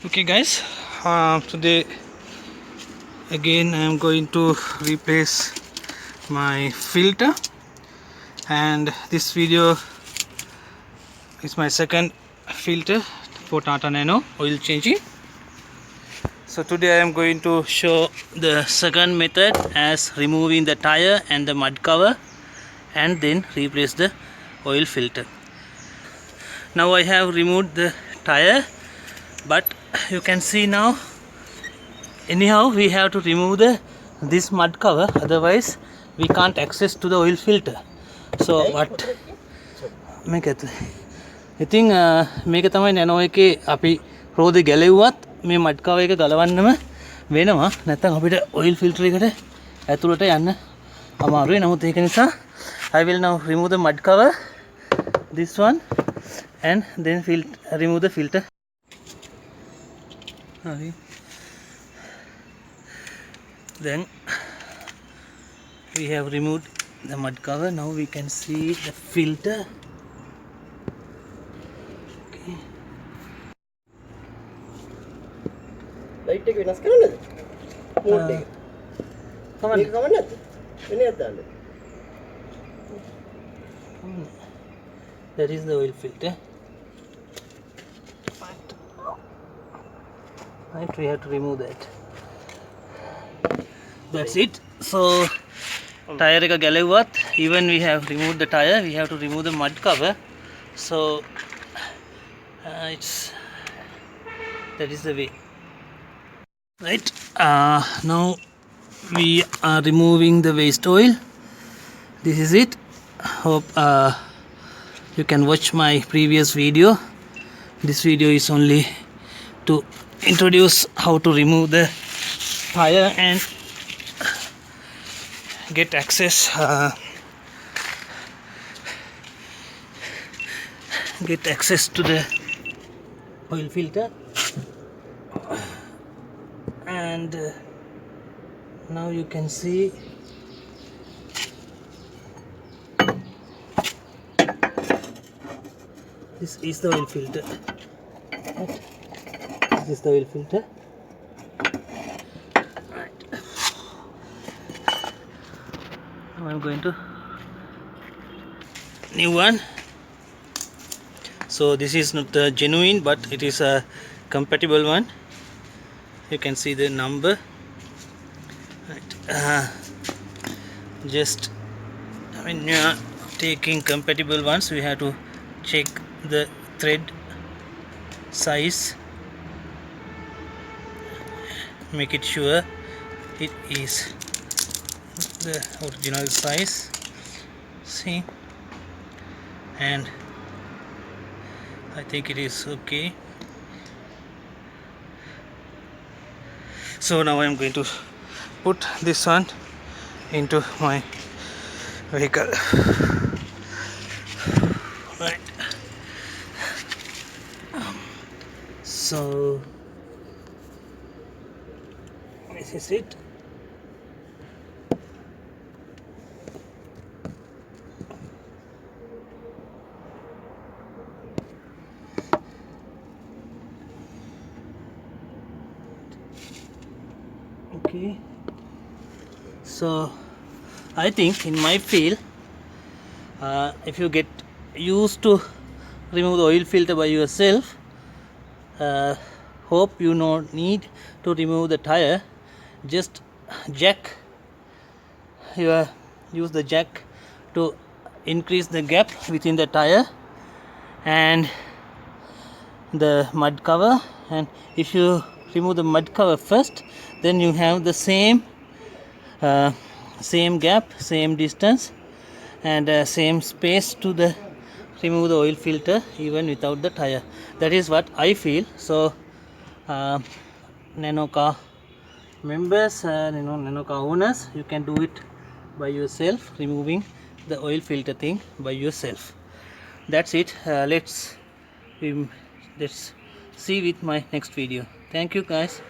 Okay guys, today again I am going to replace my filter, and this video is my second filter for Tata Nano oil changing. So today I am going to show the second method as removing the tire and the mud cover and then replace the oil filter. Now I have removed the tire, but you can see now anyhow we have to remove this mud cover, otherwise we can't access to the oil filter. So what මේක ඉතින් මේක තමයි nano එකේ අපි රෝදේ ගැලෙව්වත් මේ mud cover එක ගලවන්නම වෙනවා, නැත්නම් අපිට oil filter එකට ඇතුළට යන්න අමාරුයි. නමුත් ඒක නිසා I will now remove the mud cover, this one, and then remove the filter. Then we have removed the mud cover. Now we can see the filter. Okay. Light එක වෙනස් කරන්නද? මෝඩ් එක. කවන්න. මේක කවන්න නැද්ද? වෙනයක් දාන්න. That is the oil filter. Right, we have to remove that. That's it. So tire එක ගැලෙව්වත්, even we have removed the tire, we have to remove the mud cover. So that is the way. Right, now we are removing the waste oil. This is it. Hope you can watch my previous video. This video is only to introduce how to remove the tire and get access to the oil filter. And now you can see this is the oil filter. Right. This is the oil filter. Right. Now I'm going to new one. So this is not genuine, but it is a compatible one. You can see the number. Right. Just when you are taking compatible ones, we have to check the thread size, make it sure it is the original size. See, and I think it is okay. So now I am going to put this one into my vehicle. Right. So this is it. Okay, so I think in my field, if you get used to remove the oil filter by yourself, hope you no need to remove the tire. Just use the jack to increase the gap within the tire and the mud cover. And if you remove the mud cover first, then you have the same gap, same distance, and same space to remove the oil filter even without the tire. That is what I feel. So nano car members, nano car owners, you can do it by yourself, removing the oil filter thing by yourself. That's it. Let's see with my next video. Thank you guys.